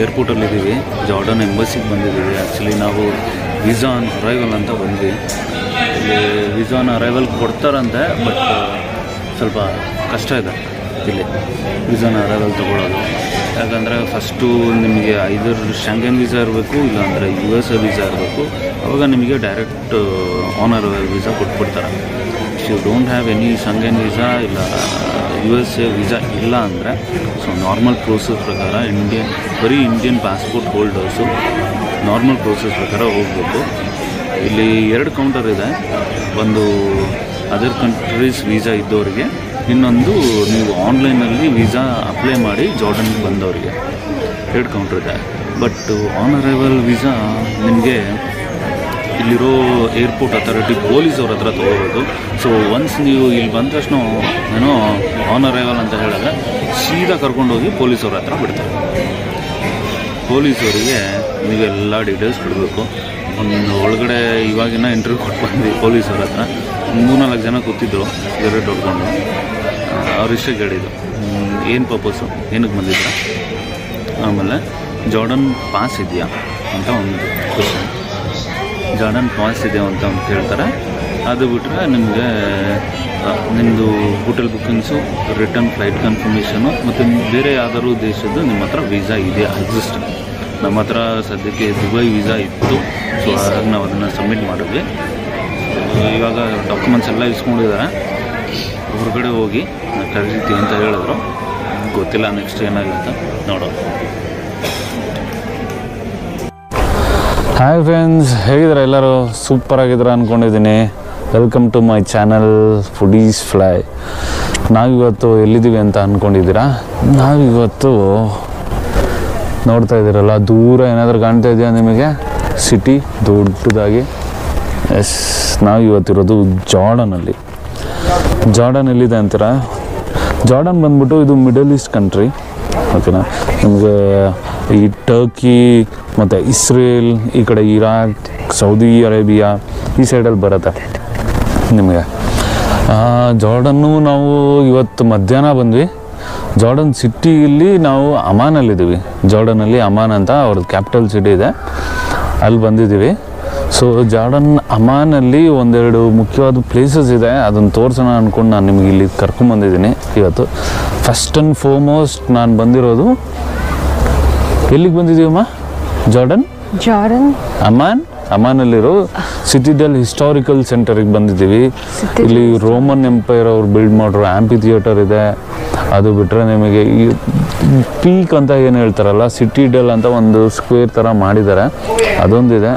ಏರ್ಪೋರ್ಟಲ್ಲಿದ್ದೀವಿ, Jordan ಎಂಬಸಿಗೆ ಬಂದಿದ್ದೀವಿ. Actually ನಾವು visa on arrival ಅಂತ ಬಂದ್ವಿ. ಇಲ್ಲಿ ವೀಸಾ ಆನ್ ಅರೈವಲ್ ಕೊಡ್ತಾರಂತೆ, ಬಟ್ ಸ್ವಲ್ಪ ಕಷ್ಟ ಇದೆ ಇಲ್ಲಿ ವೀಸಾ ಆನ್ ಅರೈವಲ್ ತೊಗೊಳ್ಳೋದು. ಯಾಕಂದರೆ ಫಸ್ಟು ನಿಮಗೆ ಐದರ್ ಶಂಘನ್ ವೀಸಾ ಇರಬೇಕು, ಇಲ್ಲಾಂದರೆ USA ವೀಸಾ ಇರಬೇಕು. ಆವಾಗ ನಿಮಗೆ ಡೈರೆಕ್ಟ್ ಆನ್ ಅರೈವಲ್ ವೀಸಾ ಕೊಟ್ಬಿಡ್ತಾರೆ. You don't have any Schengen visa ಇಲ್ಲ USA ವೀಸಾ ಇಲ್ಲ ಅಂದರೆ, ಸೊ ನಾರ್ಮಲ್ ಪ್ರೋಸೆಸ್ ಪ್ರಕಾರ ಬರೀ Indian passport holders normal process ಪ್ರಕಾರ ಹೋಗಬೇಕು. ಇಲ್ಲಿ 2 ಕೌಂಟರ್ ಇದೆ. ಒಂದು ಅದರ್ ಕಂಟ್ರೀಸ್ ವೀಸಾ ಇದ್ದವರಿಗೆ, ಇನ್ನೊಂದು ನೀವು ಆನ್ಲೈನಲ್ಲಿ ವೀಸಾ ಅಪ್ಲೈ ಮಾಡಿ ಜಾರ್ಡನ್ಗೆ ಬಂದವರಿಗೆ 2 ಕೌಂಟರ್ ಇದೆ. ಬಟ್ ಆನ್ ಅರೈವಲ್ ವೀಸಾ ನಿಮಗೆ ಇಲ್ಲಿರೋ ಏರ್ಪೋರ್ಟ್ ಅಥಾರಿಟಿ ಪೊಲೀಸವ್ರ ಹತ್ರ ತೊಗೋಬೋದು. ಸೊ ಒನ್ಸ್ ನೀವು ಇಲ್ಲಿ ಬಂದ ತಕ್ಷಣ ಏನೋ ಆನ್ ಅರೈವಲ್ ಅಂತ ಹೇಳಿದ್ರೆ ಸೀದಾ ಕರ್ಕೊಂಡೋಗಿ ಪೊಲೀಸವ್ರ ಹತ್ರ ಬಿಡ್ತಾರೆ. ಪೊಲೀಸವರಿಗೆ ನೀವೆಲ್ಲ ಡೀಟೇಲ್ಸ್ ಕೊಡಬೇಕು. ಒಂದು ಒಳಗಡೆ ಇವಾಗಿನ ಇಂಟರ್ವ್ಯೂ ಕೊಟ್ಟು ಬಂದ್ವಿ ಪೊಲೀಸವ್ರ ಹತ್ರ. 3-4 ಜನ ಕೂತಿದ್ರು ಸಿಗರೇಟ್ ಹೊಡ್ಕೊಂಡು. ಅವ್ರಿಷ್ಟೇ ಕೇಳಿದ್ದು, ಏನು ಪರ್ಪಸ್ಸು, ಏನಕ್ಕೆ ಬಂದಿದ್ರ, ಆಮೇಲೆ ಜಾರ್ಡನ್ ಪಾಸ್ ಇದೆಯಾ ಅಂತ ಒಂದು ಕ್ವಶನ್. ಜಾರ್ಡನ್ ಪಾಸ್ ಇದೆಯಾ ಅಂತ ಒಂದು ಕೇಳ್ತಾರೆ. ಅದು ಬಿಟ್ಟರೆ ನಿಮಗೆ ನಿಮ್ಮದು ಹೋಟೆಲ್ ಬುಕ್ಕಿಂಗ್ಸು, ರಿಟರ್ನ್ ಫ್ಲೈಟ್ ಕನ್ಫರ್ಮೇಷನು, ಮತ್ತು ಬೇರೆ ಯಾವ್ದಾದ್ರು ದೇಶದ್ದು ನಿಮ್ಮ ಹತ್ರ ವೀಸಾ ಇದೆಯಾ ಎಕ್ಸಿಸ್ಟ್. ನಮ್ಮ ಹತ್ರ ಸದ್ಯಕ್ಕೆ ದುಬೈ ವೀಸಾ ಇತ್ತು. ಸೊ ಹಾಗಾಗಿ ನಾವು ಅದನ್ನು ಸಬ್ಮಿಟ್ ಮಾಡಿದ್ವಿ. ಇವಾಗ ಡಾಕ್ಯುಮೆಂಟ್ಸ್ ಎಲ್ಲ ಇಸ್ಕೊಂಡಿದ್ದಾರೆ. ಹೊರಗಡೆ ಹೋಗಿ ಕರೀತೀವಿ ಅಂತ ಹೇಳಿದ್ರು. ಗೊತ್ತಿಲ್ಲ ನೆಕ್ಸ್ಟ್ ಏನಾಗುತ್ತೆ ನೋಡೋಣ. ಹಾಯ್ ಫ್ರೆಂಡ್ಸ್, ಹೇಗಿದ್ದಾರೆ ಎಲ್ಲರೂ? ಸೂಪರಾಗಿದ್ದಾರೆ ಅಂದ್ಕೊಂಡಿದ್ದೀನಿ. Welcome to my channel Foodies Fly. ನಾವಿವತ್ತು ಎಲ್ಲಿದ್ದೀವಿ ಅಂತ ಅಂದ್ಕೊಂಡಿದ್ದೀರಾ? ನಾವಿವತ್ತು ನೋಡ್ತಾ ಇದ್ದೀರಲ್ಲ, ದೂರ ಏನಾದರೂ ಕಾಣ್ತಾ ಇದೆಯಾ ನಿಮಗೆ? ಸಿಟಿ ದೊಡ್ಡದಾಗಿ. ಎಸ್, ನಾವಿವತ್ತಿರೋದು ಜಾರ್ಡನಲ್ಲಿ. ಜಾರ್ಡನ್ ಎಲ್ಲಿದೆ ಅಂತೀರಾ? ಜಾರ್ಡನ್ ಬಂದ್ಬಿಟ್ಟು ಇದು ಮಿಡಲ್ ಈಸ್ಟ್ ಕಂಟ್ರಿ, ಓಕೆನಾ. ನಿಮಗೆ ಈ ಟರ್ಕಿ ಮತ್ತು ಇಸ್ರೇಲ್, ಈ ಕಡೆ ಇರಾಕ್, ಸೌದಿ ಅರೇಬಿಯಾ ಈ ಸೈಡಲ್ಲಿ ಬರುತ್ತೆ ನಿಮಗೆ. ಜಾರ್ಡನ್ನು ನಾವು ಇವತ್ತು ಮಧ್ಯಾಹ್ನ ಬಂದ್ವಿ. ಜಾರ್ಡನ್ ಸಿಟಿಯಲ್ಲಿ ನಾವು ಅಮಾನಲ್ಲಿದ್ದೀವಿ. ಜಾರ್ಡನಲ್ಲಿ ಅಮಾನ್ ಅಂತ ಅವ್ರದ್ದು ಕ್ಯಾಪಿಟಲ್ ಸಿಟಿ ಇದೆ, ಅಲ್ಲಿ ಬಂದಿದ್ದೀವಿ. ಸೊ ಜಾರ್ಡನ್ ಅಮಾನಲ್ಲಿ ಒಂದೆರಡು ಮುಖ್ಯವಾದ ಪ್ಲೇಸಸ್ ಇದೆ, ಅದನ್ನು ತೋರಿಸೋಣ ಅಂದ್ಕೊಂಡು ನಾನು ನಿಮಗೆ ಇಲ್ಲಿ ಕರ್ಕೊಂಬಂದಿದ್ದೀನಿ ಇವತ್ತು. ಫಸ್ಟ್ ಆ್ಯಂಡ್ ಫಾರ್ಮೋಸ್ಟ್ ನಾನು ಬಂದಿರೋದು ಎಲ್ಲಿಗೆ ಬಂದಿದ್ದೀವಮ್ಮ? ಜಾರ್ಡನ್ ಅಮಾನಲ್ಲಿರೋ ಸಿಟಿಡಲ್ ಹಿಸ್ಟಾರಿಕಲ್ ಸೆಂಟರಿಗೆ ಬಂದಿದ್ದೀವಿ. ಇಲ್ಲಿ ರೋಮನ್ ಎಂಪೈರ್ ಅವ್ರು ಬಿಲ್ಡ್ ಮಾಡಿರೋ ಆ್ಯಂಪಿ ಥಿಯೇಟರ್ ಇದೆ. ಅದು ಬಿಟ್ಟರೆ ನಿಮಗೆ ಈ ಪೀಕ್ ಅಂತ ಏನು ಹೇಳ್ತಾರಲ್ಲ, ಸಿಟಿಡಲ್ ಅಂತ ಒಂದು ಸ್ಕ್ವೇರ್ ಥರ ಮಾಡಿದ್ದಾರೆ, ಅದೊಂದಿದೆ.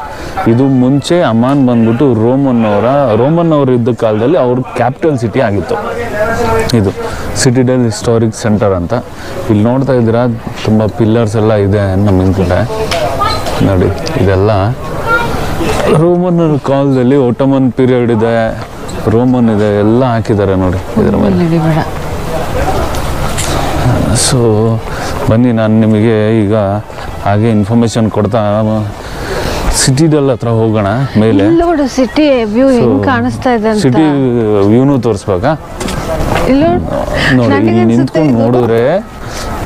ಇದು ಮುಂಚೆ ಅಮಾನ್ ಬಂದ್ಬಿಟ್ಟು ರೋಮನ್ ಅವ್ರ ಇದ್ದ ಕಾಲದಲ್ಲಿ ಅವ್ರ ಕ್ಯಾಪಿಟಲ್ ಸಿಟಿ ಆಗಿತ್ತು. ಇದು ಸಿಟಿಡಲ್ ಹಿಸ್ಟಾರಿಕ್ ಸೆಂಟರ್ ಅಂತ. ಇಲ್ಲಿ ನೋಡ್ತಾ ಇದ್ದೀರಾ, ತುಂಬ ಪಿಲ್ಲರ್ಸ್ ಎಲ್ಲ ಇದೆ ನಮ್ಮ ಹಿಂದ್ಗಡೆ ನೋಡಿ. ಇದೆಲ್ಲ ರೋಮನ್ ಕಾಲದಲ್ಲಿ, ಒಟಮನ್ ಪೀರಿಯಡ್ ಇದೆ, ರೋಮನ್ ಇದೆ, ಎಲ್ಲ ಹಾಕಿದ್ದಾರೆ ನೋಡಿ ಇದರ ಮೇಲೆ. ಸೊ ಬನ್ನಿ, ನಾನು ನಿಮಗೆ ಈಗ ಹಾಗೆ ಇನ್ಫಾರ್ಮೇಶನ್ ಕೊಡ್ತಾ ಸಿಟಿಡಲ್ ಹತ್ರ ಹೋಗೋಣ. ಮೇಲೆ ಸಿಟಿ ವ್ಯೂ ಹೆಂಗ್ ಕಾಣಿಸ್ತಾ ಇದೆ ಅಂತ, ಸಿಟಿ ವ್ಯೂನು ತೋರಿಸ್ಬೇಕಾ? ನೋಡಿ, ಇಲ್ಲಿ ನಿಂತ್ಕೊಂಡು ನೋಡಿದ್ರೆ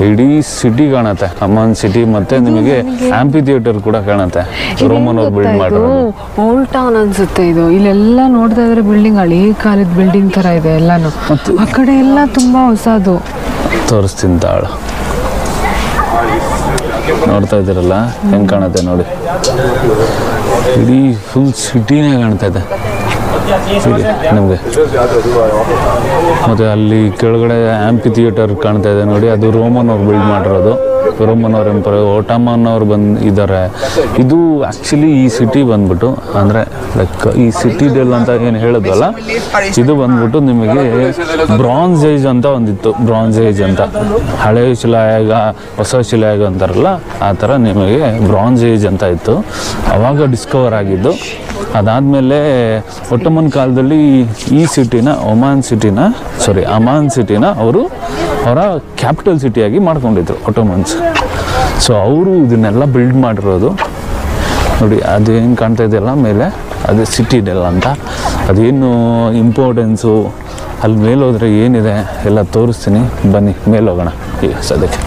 ಇಡೀ ಸಿಟಿ ಕಾಣುತ್ತೆ, ಅಮಾನ್ ಸಿಟಿ. ಮತ್ತೆ ನಿಮಗೆ ಆಂಪಿ ಥಿಯೇಟರ್ ಕೂಡ ಕಾಣುತ್ತೆ, ರೋಮನ್ ಅವ್ರು ಬಿಲ್ಡ್ ಮಾಡಿರೋದು. ಓಲ್ಡ್ ಟೌನ್ ಅನ್ಸುತ್ತೆ ಇದು. ಇಲ್ಲೆಲ್ಲ ನೋಡ್ತಾ ಇದ್ರೆ ಬಿಲ್ಡಿಂಗ್ ಹಳೆ ಕಾಲದ ಬಿಲ್ಡಿಂಗ್ ತರ ಇದೆ ಎಲ್ಲಾನು. ಆ ಕಡೆ ಎಲ್ಲ ತುಂಬಾ ಹೊಸದು. ತೋರಿಸ್ತೀನಿ ತಾಳು. ನೋಡ್ತಾ ಇದ್ದೀರಲ್ಲ ಹೆಂಗೆ ಕಾಣುತ್ತೆ ನೋಡಿ. ಇಡೀ ಫುಲ್ ಸಿಟಿನೇ ಕಾಣ್ತಾ ಇದೆ ನಿಮಗೆ. ಮತ್ತು ಅಲ್ಲಿ ಕೆಳಗಡೆ ಆ್ಯಂಪಿ ಥಿಯೇಟರ್ ಕಾಣ್ತಾ ಇದೆ ನೋಡಿ, ಅದು ರೋಮನ್ ಅವ್ರು ಬಿಲ್ಡ್ ಮಾಡಿರೋದು. ರೋಮನ್ ಅವ್ರ ಎಂಪರ್, ಒಟಮನ್ ಅವ್ರು ಇದ್ದಾರೆ. ಇದು ಆ್ಯಕ್ಚುಲಿ ಈ ಸಿಟಿ ಬಂದ್ಬಿಟ್ಟು, ಅಂದರೆ ಲೈಕ್ ಈ ಸಿಟಿಡಲ್ ಅಂತ ಏನು ಹೇಳಿದ್ವಲ್ಲ, ಇದು ಬಂದ್ಬಿಟ್ಟು ನಿಮಗೆ ಬ್ರಾಂಜ್ ಏಜ್ ಅಂತ ಒಂದಿತ್ತು. ಬ್ರಾಂಜ್ ಏಜ್ ಅಂತ, ಹಳೆ ಶಿಲಾಯುಗ ಹೊಸ ಶಿಲಾಯುಗ ಅಂತಾರಲ್ಲ, ಆ ಥರ ನಿಮಗೆ ಬ್ರಾಂಜ್ ಏಜ್ ಅಂತ ಇತ್ತು. ಆವಾಗ ಡಿಸ್ಕವರ್ ಆಗಿದ್ದು. ಅದಾದಮೇಲೆ ಒಟಮನ್ ಕಾಲದಲ್ಲಿ ಈ ಸಿಟಿನ ಅಮಾನ್ ಸಿಟಿನ ಅವರ ಕ್ಯಾಪಿಟಲ್ ಸಿಟಿಯಾಗಿ ಮಾಡ್ಕೊಂಡಿದ್ರು ಒಟಮನ್ಸ್. ಸೊ ಅವರು ಇದನ್ನೆಲ್ಲ ಬಿಲ್ಡ್ ಮಾಡಿರೋದು ನೋಡಿ. ಅದು ಏನು ಕಾಣ್ತಾ ಇದೆಯಲ್ಲ ಮೇಲೆ, ಅದು ಸಿಟಿಡಲ್ ಅಂತ. ಅದೇನು ಇಂಪಾರ್ಟೆನ್ಸು, ಅಲ್ಲಿ ಮೇಲೆ ಹೋದರೆ ಏನಿದೆ ಎಲ್ಲ ತೋರಿಸ್ತೀನಿ. ಬನ್ನಿ ಮೇಲೆ ಹೋಗೋಣ ಈಗ ಸದ್ಯಕ್ಕೆ.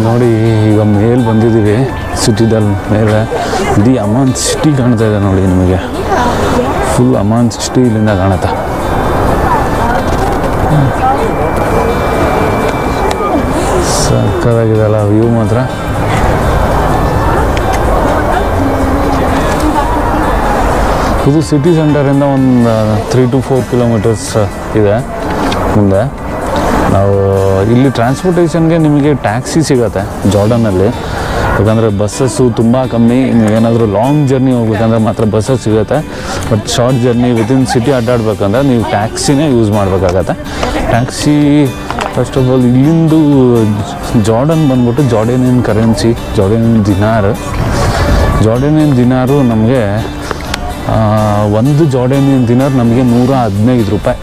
ನೋಡಿ ಈಗ ಮೇಲೆ ಬಂದಿದ್ದೀವಿ ಸಿಟಿದಲ್ಲಿ ಮೇಲೆ. ಇಡೀ ಅಮಾನ್ ಸಿಟಿ ಕಾಣ್ತಾ ಇದೆ ನೋಡಿ ನಿಮಗೆ. ಫುಲ್ ಅಮಾನ್ ಸಿಟಿ ಇಲ್ಲಿಂದ ಕಾಣುತ್ತೆ. ಸಕ್ಕತ್ತಾಗಿದೆಲ್ಲ ವ್ಯೂ ಮಾತ್ರ. ಇದು ಸಿಟಿ ಸೆಂಟರಿಂದ ಒಂದು 3 to 4 ಕಿಲೋಮೀಟರ್ಸ್ ಇದೆ ಮುಂದೆ. ನಾವು ಇಲ್ಲಿ ಟ್ರಾನ್ಸ್ಪೋರ್ಟೇಷನ್ಗೆ ನಿಮಗೆ ಟ್ಯಾಕ್ಸಿ ಸಿಗುತ್ತೆ ಜಾರ್ಡನಲ್ಲಿ. ಯಾಕಂದರೆ ಬಸ್ಸಸ್ಸು ತುಂಬ ಕಮ್ಮಿ. ನೀವೇನಾದರೂ ಲಾಂಗ್ ಜರ್ನಿ ಹೋಗ್ಬೇಕಂದ್ರೆ ಮಾತ್ರ ಬಸ್ಸಸ್ ಸಿಗುತ್ತೆ. But short journey within city ಅಡ್ಡಾಡ್ಬೇಕಂದ್ರೆ ನೀವು ಟ್ಯಾಕ್ಸಿನೇ ಯೂಸ್ ಮಾಡಬೇಕಾಗತ್ತೆ. ಟ್ಯಾಕ್ಸಿ ಫಸ್ಟ್ ಆಫ್ ಆಲ್ ಇಲ್ಲಿಂದು ಜಾರ್ಡನ್ ಬಂದ್ಬಿಟ್ಟು ಜಾರ್ಡೇನಿಯನ್ ಕರೆನ್ಸಿ, ಜಾರ್ಡೇನಿಯನ್ ದಿನಾರು ನಮಗೆ ಒಂದು ಜಾರ್ಡೇನಿಯನ್ ದಿನಾರ್ ನಮಗೆ 115 ರೂಪಾಯಿ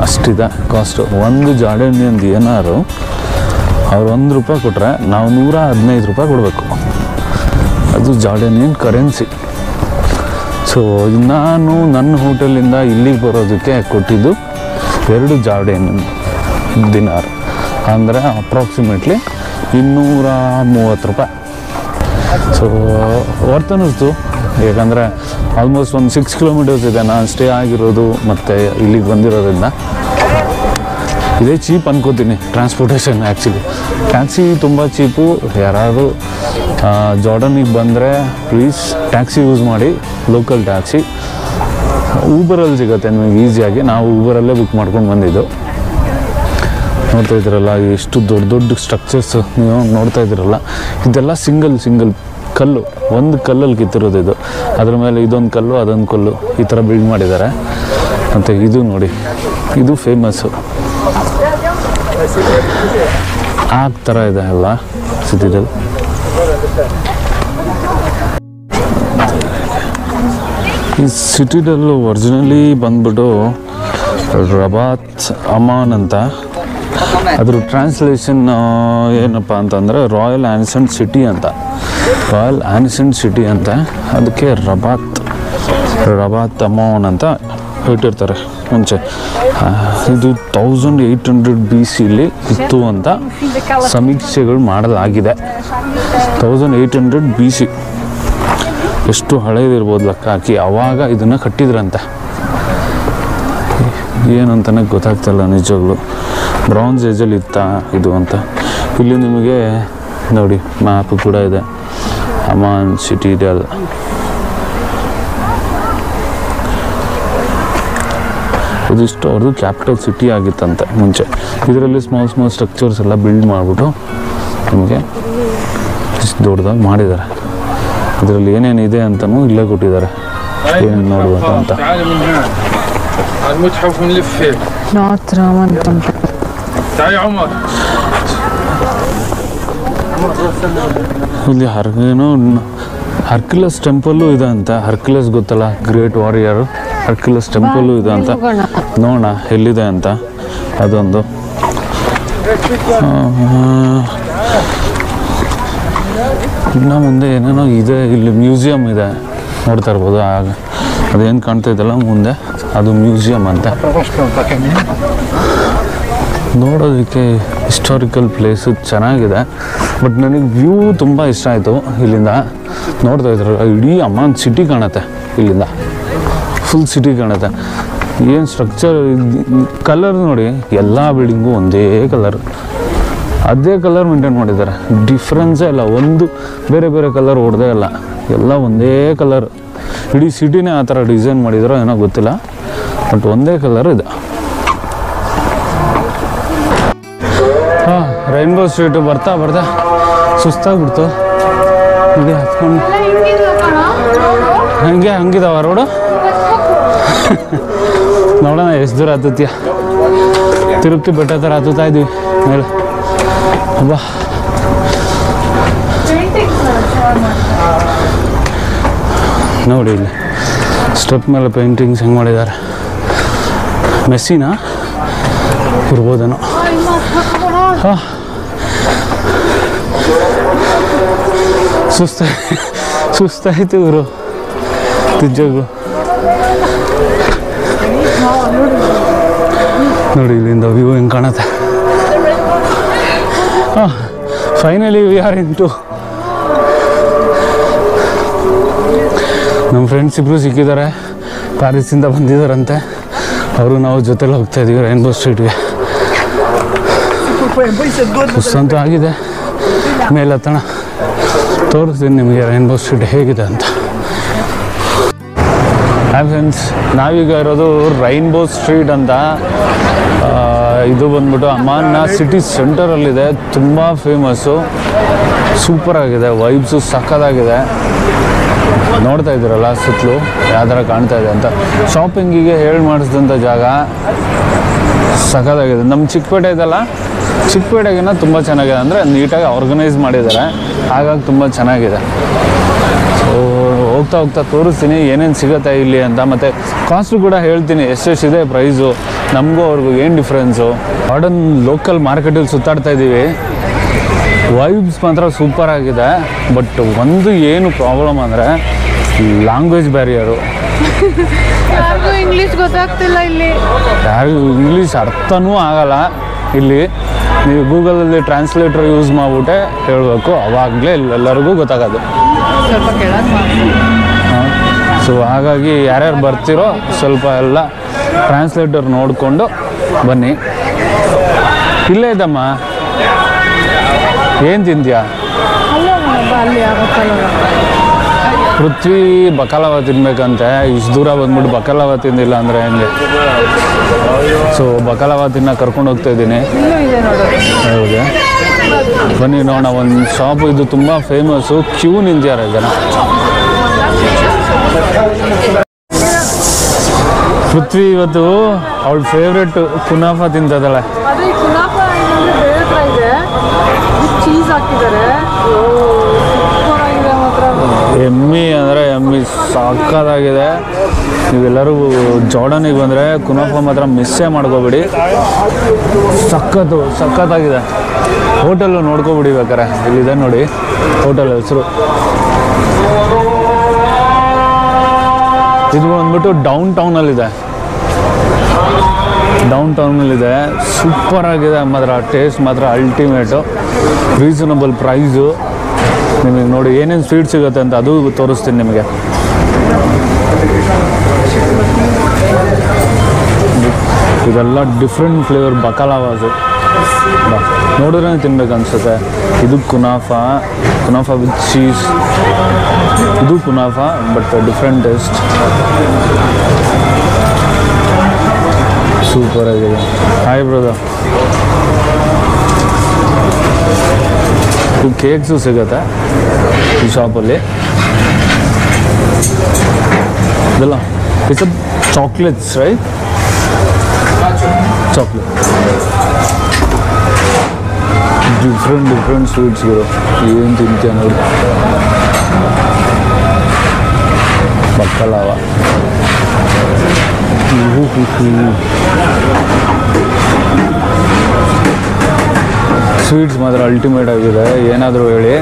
ಅಷ್ಟಿದೆ ಕಾಸ್ಟು. ಒಂದು ಜಾರ್ಡೇನಿಯನ್ ದಿನಾರು ಅವ್ರು 1 ರೂಪಾಯಿ ಕೊಟ್ಟರೆ ನಾವು 115 ರೂಪಾಯಿ ಕೊಡಬೇಕು. ಅದು ಜಾರ್ಡೇನಿಯನ್ ಕರೆನ್ಸಿ. ಸೊ ನಾನು ನನ್ನ ಹೋಟೆಲಿಂದ ಇಲ್ಲಿಗೆ ಬರೋದಕ್ಕೆ ಕೊಟ್ಟಿದ್ದು 2 ಜಾರ್ಡೇನಿಯನ್ ದಿನಾರ್, ಅಂದರೆ ಅಪ್ರಾಕ್ಸಿಮೇಟ್ಲಿ 230 ರೂಪಾಯಿ. ಸೊ ವರ್ತ್ ಅನ್ನಿಸ್ತು. ಯಾಕಂದರೆ ಆಲ್ಮೋಸ್ಟ್ ಒಂದು 6 ಕಿಲೋಮೀಟರ್ಸ್ ಇದೆ ನಾನು ಸ್ಟೇ ಆಗಿರೋದು ಮತ್ತು ಇಲ್ಲಿಗೆ ಬಂದಿರೋದ್ರಿಂದ. ಇದೇ ಚೀಪ್ ಅನ್ಕೋತೀನಿ ಟ್ರಾನ್ಸ್ಪೋರ್ಟೇಷನ್. ಆ್ಯಕ್ಚುಲಿ ಟ್ಯಾಕ್ಸಿ ತುಂಬ ಚೀಪು. ಯಾರಾದರೂ ಜಾರ್ಡನಿಗೆ ಬಂದರೆ ಪ್ಲೀಸ್ ಟ್ಯಾಕ್ಸಿ ಯೂಸ್ ಮಾಡಿ, ಲೋಕಲ್ ಟ್ಯಾಕ್ಸಿ. ಊಬರಲ್ಲಿ ಸಿಗುತ್ತೆ ನಿಮಗೆ ಈಸಿಯಾಗಿ. ನಾವು ಊಬರಲ್ಲೇ ಬುಕ್ ಮಾಡ್ಕೊಂಡು ಬಂದಿದ್ದು. ನೋಡ್ತಾ ಇದ್ದೀರಲ್ಲ ಎಷ್ಟು ದೊಡ್ಡ ದೊಡ್ಡ ಸ್ಟ್ರಕ್ಚರ್ಸ್ ನೀವು ನೋಡ್ತಾ ಇದ್ದೀರಲ್ಲ, ಇದೆಲ್ಲ ಸಿಂಗಲ್ ಕಲ್ಲು, ಒಂದು ಕಲ್ಲಲ್ಲಿ ಕಿತ್ತಿರೋದು ಇದು. ಅದ್ರ ಮೇಲೆ ಇದೊಂದು ಕಲ್ಲು ಅದೊಂದು ಕಲ್ಲು ಈ ಥರ ಬಿಲ್ಡ್ ಮಾಡಿದ್ದಾರೆ. ಮತ್ತು ಇದು ನೋಡಿ, ಇದು ಫೇಮಸ್ಸು. ಆ ಥರ ಇದೆ ಅಲ್ಲ ಸಿಟಿದಲ್ಲಿ. ಈ ಸಿಟಿದಲ್ಲೂ ಒರಿಜಿನಲಿ ಬಂದ್ಬಿಟ್ಟು ರಬಾತ್ ಅಮಾನ್ ಅಂತ. ಅದ್ರ ಟ್ರಾನ್ಸ್ಲೇಷನ್ ಏನಪ್ಪ ಅಂತಂದರೆ ರಾಯಲ್ ಆ್ಯನ್ಸೆಂಟ್ ಸಿಟಿ ಅಂತ. ಅದಕ್ಕೆ ರಬಾತ್ ಅಮಾನ್ ಅಂತ ಇಟ್ಟಿರ್ತಾರೆ ಮುಂಚೆ. ಇದು 1800 BCಲಿ ಇತ್ತು ಅಂತ ಸಮೀಕ್ಷೆಗಳು ಮಾಡಲಾಗಿದೆ. 1800 BC ಎಷ್ಟು ಹಳೇದಿರ್ಬೋದು ಲೆಕ್ಕ ಹಾಕಿ. ಆವಾಗ ಇದನ್ನು ಕಟ್ಟಿದ್ರಂತೆ. ಏನಂತಲೇ ಗೊತ್ತಾಗ್ತಿಲ್ಲ ನಿಜವಾಗ್ಲು. ಬ್ರಾನ್ಸ್ ಏಜಲ್ಲಿ ಇತ್ತಾ ಇದು ಅಂತ. ಇಲ್ಲಿ ನಿಮಗೆ ನೋಡಿ ಮ್ಯಾಪ್ ಕೂಡ ಇದೆ. ಅಮಾನ್ ಸಿಟಿ ಇದೆ ಅಲ್ಲ. ಇದಿಷ್ಟು ಅವ್ರದ್ದು ಕ್ಯಾಪಿಟಲ್ ಸಿಟಿ ಆಗಿತ್ತಂತೆ ಮುಂಚೆ. ಇದರಲ್ಲಿ ಸ್ಮಾಲ್ ಸ್ಟ್ರಕ್ಚರ್ಸ್ ಎಲ್ಲ ಬಿಲ್ಡ್ ಮಾಡಿಬಿಟ್ಟು ನಿಮಗೆ ಇಷ್ಟು ದೊಡ್ಡದಾಗಿ ಮಾಡಿದ್ದಾರೆ. ಇದರಲ್ಲಿ ಏನೇನಿದೆ ಅಂತಲೂ ಇಲ್ಲೇ ಕೊಟ್ಟಿದ್ದಾರೆ, ಏನೇನು ನೋಡ್ಬೇಕು ಅಂತ. North Raman temple. ಇಲ್ಲಿ ಹರ್ಕ್ಯುಲಸ್ ಟೆಂಪಲ್ಲು ಇದೆ ಅಂತ. ಹರ್ಕ್ಯುಲಸ್ ಗೊತ್ತಲ್ಲ, ಗ್ರೇಟ್ ವಾರಿಯರ್. ಹರ್ಕ್ಯುಲಸ್ ಟೆಂಪಲ್ಲು ಇದೆ ಅಂತ. ನೋಡೋಣ ಎಲ್ಲಿದೆ ಅಂತ. ಅದೊಂದು ಇನ್ನು ಮುಂದೆ ಏನೇನೋ ಇದೆ. ಇಲ್ಲಿ ಮ್ಯೂಸಿಯಂ ಇದೆ, ನೋಡ್ತಾ ಇರ್ಬೋದು. ಆಗ ಅದೇನು ಕಾಣ್ತಾ ಇದೆಯಲ್ಲ ಮುಂದೆ, ಅದು ಮ್ಯೂಸಿಯಂ ಅಂತ. ನೋಡೋದಕ್ಕೆ ಹಿಸ್ಟಾರಿಕಲ್ ಪ್ಲೇಸು ಚೆನ್ನಾಗಿದೆ. ಬಟ್ ನನಗೆ ವ್ಯೂ ತುಂಬ ಇಷ್ಟ ಆಯಿತು. ಇಲ್ಲಿಂದ ನೋಡ್ತಾ ಇದ್ರೆ ಇಡೀ ಅಮಾನ್ ಸಿಟಿ ಕಾಣುತ್ತೆ. ಇಲ್ಲಿಂದ ಫುಲ್ ಸಿಟಿ ಕಾಣುತ್ತೆ. ಏನು ಸ್ಟ್ರಕ್ಚರ್, ಕಲರ್ ನೋಡಿ, ಎಲ್ಲ ಬಿಲ್ಡಿಂಗು ಒಂದೇ ಕಲರ್, ಅದೇ ಕಲರ್ ಮೇಂಟೈನ್ ಮಾಡಿದ್ದಾರೆ. ಡಿಫ್ರೆನ್ಸೇ ಇಲ್ಲ, ಒಂದು ಬೇರೆ ಬೇರೆ ಕಲರ್ ಹೊಡೆದೇ ಇಲ್ಲ, ಎಲ್ಲ ಒಂದೇ ಕಲರ್. ಇಡೀ ಸಿಟಿನೇ ಆ ಥರ ಡಿಸೈನ್ ಮಾಡಿದಾರೋ ಏನೋ ಗೊತ್ತಿಲ್ಲ, ಬಟ್ ಒಂದೇ ಕಲರ್ ಇದೆ. ಹಾಂ, ರೈನ್ಬೋ ಸ್ಟ್ರೀಟು ಬರ್ತಾ ಸುಸ್ತಾಗ್ಬಿಡ್ತು. ಇಲ್ಲಿ ಹತ್ಕೊಂಡು ಹಂಗಿದಾವ ರೋಡು. ನೋಡೋಣ ಎಷ್ಟು ದೂರ ಹತ್ತತ್ತೀಯ. ತಿರುಪತಿ ಬೆಟ್ಟ ಥರ ಹತ್ತುತ್ತಾ ಇದ್ವಿ ಮೇಲೆ. ಹಬ್ಬ, ನೋಡಿ ಇಲ್ಲಿ ಸ್ಟೆಪ್ ಮೇಲೆ ಪೇಂಟಿಂಗ್ಸ್ ಹೆಂಗೆ ಮಾಡಿದ್ದಾರೆ. ಮೆಸ್ಸಿನಾ ಇರ್ಬೋದೇನೋ. ಹಾಂ, ಸುಸ್ತಾಯ್ತು ಇವರು ನಿಜವಾಗ್ಲು. ನೋಡಿ ಇಲ್ಲಿಂದ ವ್ಯೂ ಹೆಂಗೆ ಕಾಣುತ್ತೆ. Finally we are in to. ನಮ್ಮ ಫ್ರೆಂಡ್ಸ್ ಇಬ್ಬರು ಸಿಕ್ಕಿದ್ದಾರೆ, ಪ್ಯಾರಿಸಿಂದ ಬಂದಿದ್ದಾರಂತೆ. ಅವರು ನಾವು ಜೊತೆಲಿ ಹೋಗ್ತಾ ಇದ್ದೀವಿ ರೈನ್ಬೋ ಸ್ಟ್ರೀಟ್ಗೆ. ಸುಸ್ತಂತೂ ಆಗಿದೆ, ಮೇಲೆ ಹತ್ತೋಣ, ತೋರಿಸ್ತೀನಿ ನಿಮಗೆ ರೈನ್ಬೋ ಸ್ಟ್ರೀಟ್ ಹೇಗಿದೆ ಅಂತ. ಹಾಯ್ ಫ್ರೆಂಡ್ಸ್, ನಾವೀಗ ಇರೋದು ರೈನ್ಬೋ ಸ್ಟ್ರೀಟ್ ಅಂತ. ಇದು ಬಂದ್ಬಿಟ್ಟು ಅಮಾನ್ನ ಸಿಟಿ ಸೆಂಟರಲ್ಲಿದೆ, ತುಂಬ ಫೇಮಸ್ಸು, ಸೂಪರಾಗಿದೆ, ವೈಬ್ಸು ಸಕ್ಕತ್ತಾಗಿದೆ. ನೋಡ್ತಾ ಇದ್ದೀರಲ್ಲ ಸುತ್ತಲೂ ಯಾವ ಥರ ಕಾಣ್ತಾ ಇದೆ ಅಂತ. ಶಾಪಿಂಗಿಗೆ ಹೇಳಿ ಮಾಡಿಸಿದಂಥ ಜಾಗ ಸಕ್ಕತ್ತಾಗಿದೆ. ನಮ್ಮ ಚಿಕ್ಕಪೇಟೆ ಇದೆಲ್ಲ, ಚಿಕ್ಕಪೇಟೆಗಿನ ತುಂಬ ಚೆನ್ನಾಗಿದೆ, ಅಂದರೆ ನೀಟಾಗಿ ಆರ್ಗನೈಸ್ ಮಾಡಿದ್ದಾರೆ, ಹಾಗಾಗಿ ತುಂಬ ಚೆನ್ನಾಗಿದೆ. ಸೊ ಹೋಗ್ತಾ ಹೋಗ್ತಾ ತೋರಿಸ್ತೀನಿ ಏನೇನು ಸಿಗುತ್ತೆ ಇಲ್ಲಿ ಅಂತ, ಮತ್ತು ಕಾಸ್ಟು ಕೂಡ ಹೇಳ್ತೀನಿ ಎಷ್ಟೆಷ್ಟಿದೆ ಪ್ರೈಸು, ನಮಗೂ ಅವ್ರಿಗೂ ಏನು ಡಿಫ್ರೆನ್ಸು. ಮಾಡರ್ನ್ ಲೋಕಲ್ ಮಾರ್ಕೆಟಲ್ಲಿ ಸುತ್ತಾಡ್ತಾ ಇದ್ದೀವಿ, ವೈಬ್ಸ್ ಮಾತ್ರ ಸೂಪರ್ ಆಗಿದೆ. ಬಟ್ ಒಂದು ಏನು ಪ್ರಾಬ್ಲಮ್ ಅಂದರೆ ಲ್ಯಾಂಗ್ವೇಜ್ ಬ್ಯಾರಿಯರು. ಇಂಗ್ಲೀಷ್ ಗೊತ್ತಾಗ್ತಿಲ್ಲ ಇಲ್ಲಿ, ಯಾರಿಗೂ ಇಂಗ್ಲೀಷ್ ಅರ್ಥನೂ ಆಗಲ್ಲ. ಇಲ್ಲಿ ನೀವು ಗೂಗಲಲ್ಲಿ ಟ್ರಾನ್ಸ್ಲೇಟರ್ ಯೂಸ್ ಮಾಡಿಬಿಟ್ಟೆ ಹೇಳಬೇಕು, ಅವಾಗಲೇ ಎಲ್ಲರಿಗೂ ಗೊತ್ತಾಗೋದು. ಸ್ವಲ್ಪ ಸೊ ಹಾಗಾಗಿ ಯಾರ್ಯಾರು ಬರ್ತಿರೋ ಸ್ವಲ್ಪ ಎಲ್ಲ ಟ್ರಾನ್ಸ್ಲೇಟರ್ ನೋಡಿಕೊಂಡು ಬನ್ನಿ. ಇಲ್ಲೇ ಇದ್ದಮ್ಮ, ಏನು ತಿಂತೀಯಾ? ಪೃಥ್ವಿ ಬಕಾಲವ ತಿನ್ಬೇಕಂತೆ, ಇಷ್ಟು ದೂರ ಬಂದ್ಬಿಟ್ಟು ಬಕಾಲವ ತಿಂದಿಲ್ಲ ಅಂದರೆ ಹೆಂಗೆ? ಸೊ ಬಕಾಲವ ತಿನ್ನ ಕರ್ಕೊಂಡು ಹೋಗ್ತಾ ಇದ್ದೀನಿ. ಹೌದಾ, ಬನ್ನಿ ನೋಡೋಣ. ಒಂದು ಶಾಪು ಇದು ತುಂಬ ಫೇಮಸ್ಸು, ಕ್ಯೂ ನಿಂತಿದ್ದಾರೆ ಜನ. ಪೃಥ್ವಿ ಇವತ್ತು ಅವಳ ಫೇವ್ರೆಟ್ ಕುನಾಫ ತಿಂತದಲ್ಲ. ಎಮ್ಮಿ ಅಂದರೆ ಎಮ್ಮಿ ಸಾಕಾಗಿದೆ. ನೀವೆಲ್ಲರೂ ಜಾರ್ಡನಿಗೆ ಬಂದರೆ ಕುನಾಫಾ ಮಾತ್ರ ಮಿಸ್ಸೇ ಮಾಡ್ಕೋಬೇಡಿ, ಸಖತ್ತಾಗಿದೆ. ಹೋಟೆಲ್ಲು ನೋಡ್ಕೊಬಿಡಿ ಬೇಕಾರೆ, ಇಲ್ಲಿದೆ ನೋಡಿ ಹೋಟೆಲ್ ಹೆಸರು. ಇದು ಬಂದ್ಬಿಟ್ಟು ಡೌನ್ ಟೌನಲ್ಲಿದೆ, ಸೂಪರಾಗಿದೆ ಮಾತ್ರ, ಟೇಸ್ಟ್ ಮಾತ್ರ ಅಲ್ಟಿಮೇಟು, ರೀಸನಬಲ್ ಪ್ರೈಸು. ನಿಮಗೆ ನೋಡಿ ಏನೇನು ಸ್ವೀಟ್ ಸಿಗುತ್ತೆ ಅಂತ ಅದು ತೋರಿಸ್ತೀನಿ ನಿಮಗೆ. ಇದೆಲ್ಲ ಡಿಫ್ರೆಂಟ್ ಫ್ಲೇವರ್ ಬಕಾಲವಾಸು, ನೋಡಿದ್ರೆ ತಿನ್ಬೇಕು ಅನಿಸುತ್ತೆ. ಇದು ಕುನಾಫಾ ವಿತ್ ಚೀಸ್, ಇದು kunafa but different taste, super ಆಗಿದೆ. ಹಾಯ್ ಬ್ರದರ್, ಕೇಕ್ಸು ಸಿಗುತ್ತೆ ಈ ಶಾಪಲ್ಲಿ. ಇದೆಲ್ಲ it's chocolates right, chocolate different ಸ್ವೀಟ್ಸ್ಗಳು. ಏನು ತಿಂತೀಯ ನೋಡಿ, ಬಕಾಲವ, ಸ್ವೀಟ್ಸ್ ಮಾತ್ರ ಅಲ್ಟಿಮೇಟ್ ಆಗಿದೆ. ಏನಾದರೂ ಹೇಳಿ